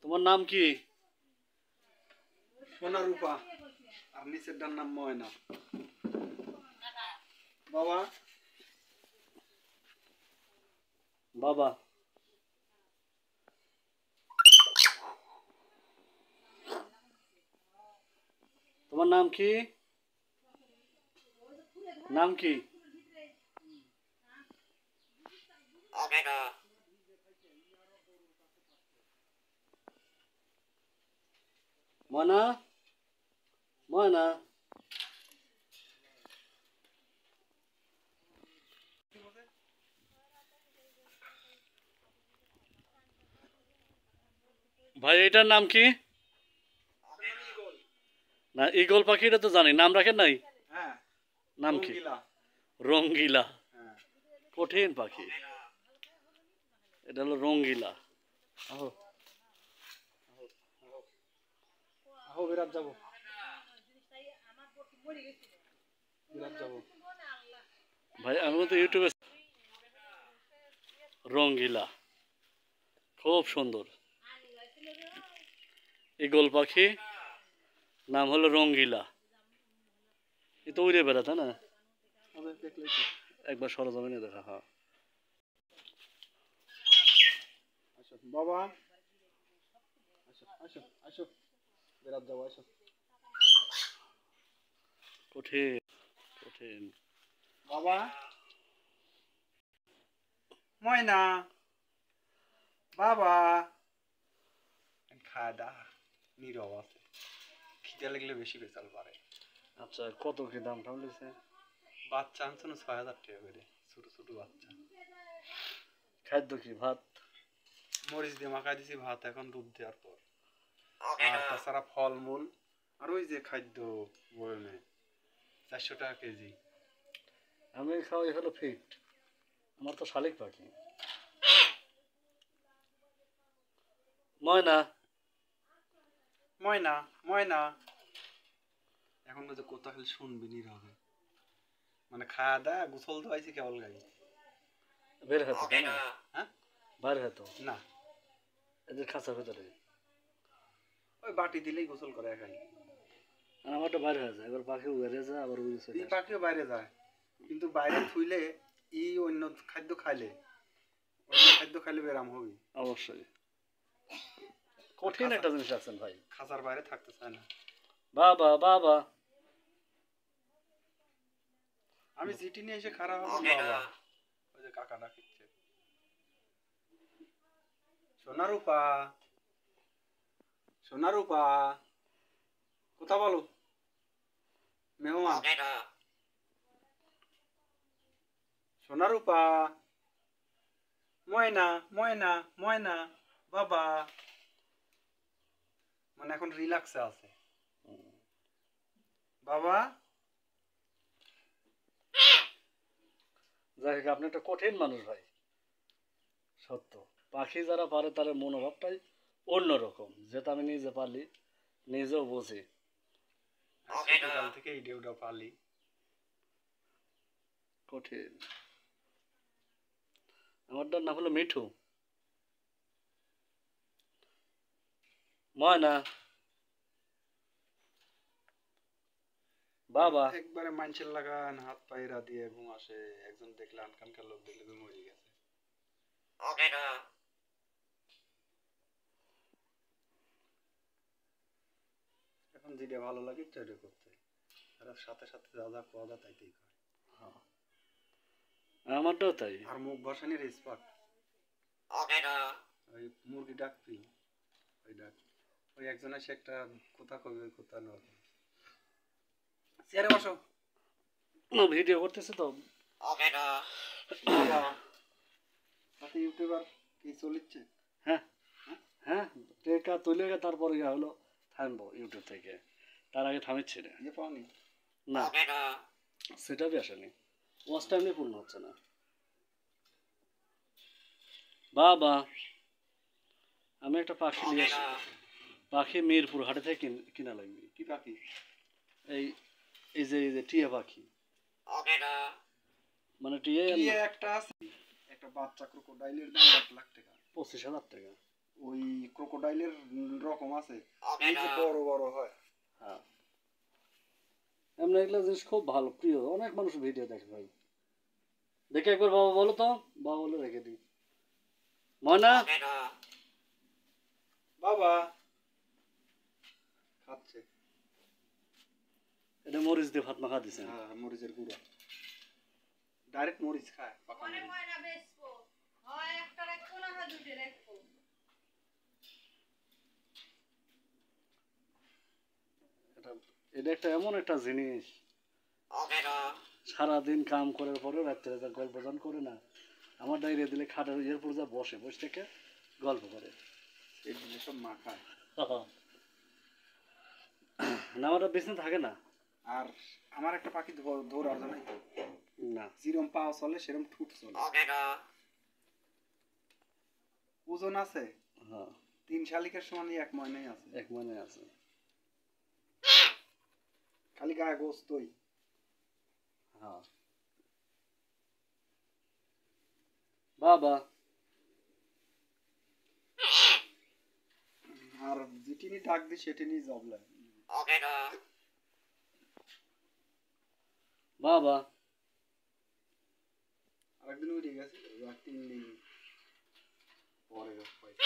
তোমার নাম কি? সোনা রূপা। আর নিচেরটার নাম ময়না। বাবা বাবা তোমার নাম কি? নাম কি? ময়না ময়না ভাই এটার নাম কি? না ঈগল পাখিটা তো জানি, নাম রাখেন নাই? হ্যাঁ নাম কি? রঙ্গিলা। রঙ্গিলা। হ্যাঁ কঠিন পাখি, এটা হলো রঙ্গিলা। আহো আহো বিরাট যাবো বিরাট যাবো। ভাই আমি তো ইউটিউবে রঙ্গিলা খুব সুন্দর ঈগল পাখি, নাম হলো রঙ্গিলা। এ তো উড়ে বেড়াতে না, আমাদের দেখলেই তো। একবার সরজমিনে দেখা। হ্যাঁ আসো বাবা, আসো আসো আসো বিরাট যাবো, আসো। কঠিন কঠিন। বাবা ময়না, বাবা খাওয়া দা নীরব আছে, খিদে লাগলে বেশি বেচাল পারে। আচ্ছা কত কি দাম টাম লিছে? বাচ্চা আনছো না ৬,০০০ টাকা করে, ছোট ছোট বাচ্চা। খাদ্য কি ভাত? মরিচ দিয়ে মাখাই দিছি ভাত, এখন দুধ দেওয়ার পর। আর তাছাড়া ফলমূল আর ওই যে খাদ্য বয়মে ৪০০ টাকা কেজি। আমি খাওয়াই হলো ফিট, আমার তো শালিক পাখি। ময়না ময়না ময়না এখন বলছে কোথা খালি শুনবি নীরবে, মানে খাওয়া দাওয়া গোসল তো আইছি কেবল গাই। বের হতো তাই না? হ্যাঁ বাইরে হতো না, এদের খাঁচার ভেতরে। ওই বাটি দিলেই গোসল করে একাই। আর আমারটা বাইরে হয়ে যায়, এবার পাখি উড়ে যায় আবার উড়ে চলে এই আসে। পাখিও বাইরে যায়, কিন্তু বাইরে থুইলে অন্য খাদ্য খাইলে, অন্য খাদ্য খাইলে বেরাম হবি। অবশ্যই কঠিন একটা জিনিস আছেন ভাই। খাঁচার বাইরে থাকতে চায় না। বাবা বাবা আমি চিঠি নিয়ে এসে খারাপ হলাম বাবা, ওই যে কাকা ডাকিচ্ছে। সোনা রূপা, সোনা রূপা কোথা বলো মেহমান। সোনা রূপা, ময়না ময়না ময়না বাবা, মানে এখন রিল্যাক্সে আছে বাবা। যাই হোক আপনি একটা কঠিন মানুষ ভাই, সত্য। পাখি যারা পারে তাদের মনোভাবটাই অন্যরকম, যেটা আমি নিজে পারলি নিজেও বুঝি। ছোটকাল থেকে এই ডেউটা পালি। কঠিন। আমারটার নাম হলো মিঠু। ময়না বাবা একবারে মানুষের লাগান হাত পায়রা দিয়ে ঘুম আসে, একজন দেখলে আনকানকার লোক দেখলে ঘুম হয়ে গেছে। এখন যেটা ভালো লাগে সেটা করতে, আর সাথে সাথে যা যা খাওয়া যায় তাইতেই করে। আমারটাও তাই। আর মুখ বসানির এক্সপার্ট। ওই মুরগি ডাকবি, ওই ডাক, ওই একজন এসে একটা কথা কবি, ওই কথা নেওয়া। চেয়ারে বসো। ভিডিও করতেছে তো। তাতে ইউটিউবার কি চলিচ্ছে? হ্যাঁ হ্যাঁ টেকা তুলে তারপর ইয়া হলো থামবো ইউটিউব থেকে, তার আগে থামিচ্ছি না। ইয়ে পাওনি না সেটা বি আসেনি, ওয়াচ টাইমে পূর্ণ হচ্ছে না। বাবা আমি একটা পাখি নিয়ে আসি, পাখি মিরপুর হাটে থেকে কিনা লাগবে। কি পাখি? এই এই যে টিয়া পাখি, মানে টিয়া টিয়া একটা আছে, একটা বাচ্চা ক্রোকোডাইলের দাম 1,00,000 টাকা। 25,000 টাকা। ওই ক্রোকোডাইলের রকম আছে, এই যে বড় বড় হয়। হ্যাঁ, এমনি এগুলো জিনিস খুব ভালো, প্রিয়, অনেক মানুষ ভিডিও দেখে ভাই। দেখে একবার বাবা বলো তো, বাবা বলে রেখে দিই। ময়না, বাবা খাচ্ছে। এটা মরিচ দিয়ে ভাত মাখা দিছেন। হ্যাঁ, মরিচের গুঁড়া, ডাইরেক্ট মরিচ খায়, পাকা মরিচ। এটা এটা একটা এমন একটা জিনিস, সারাদিন কাম করার পরেও রাত্রে যা গল্প গান করে না, আমার ডাইরিয়া দিলে খাটের ইয়ের পর যা বসে বসে থেকে গল্প করে। এই দিলে সব মাখায়। না, আমার বিছনা থাকে না। আর আমার একটা পাখি ধরার জানাই তো, না, যেরকম পাও চলে সেরকম ঠুট চলে। ওজন আছে, হ্যাঁ, 3 শালিকের সমানই 1 ময়নাই আছে। এক মানে আছে। খালি গায়ে গোস্তই। হ্যাঁ, বাবা আর যেটিনি ডাক দি সেটিনি জবলে। বাবা আরেকদিন উড়ে গেছে, 3 দিন পরে পাইছি।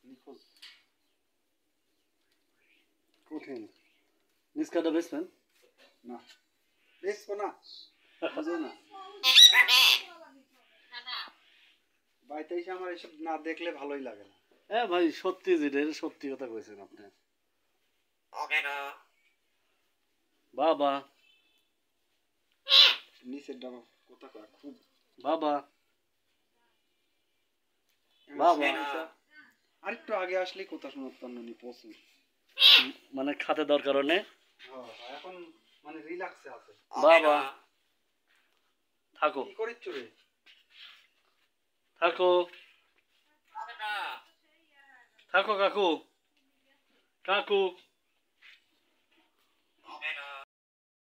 নিখোঁজ। কঠিন। নিষ্কাটা বেসবেন না, বেচবো না, বুঝো না। বাড়িতে এসে আমার এসব না দেখলে ভালোই লাগে না। হ্যাঁ ভাই, সত্যি যেটা এটা সত্যি কথা কইছেন আপনি। বাবা নিচের ডাবা কথা কয় খুব। বাবা বাবা আরেকটু আগে আসলেই কথা শোনাতাম না, প্রচুর। মানে খাতে দেওয়ার কারণে। এখন মানে রিল্যাক্সে আছে। বাবা থাকো, কি করিচ্ছ রে? থাকো, থাকো কাকু, কাকু।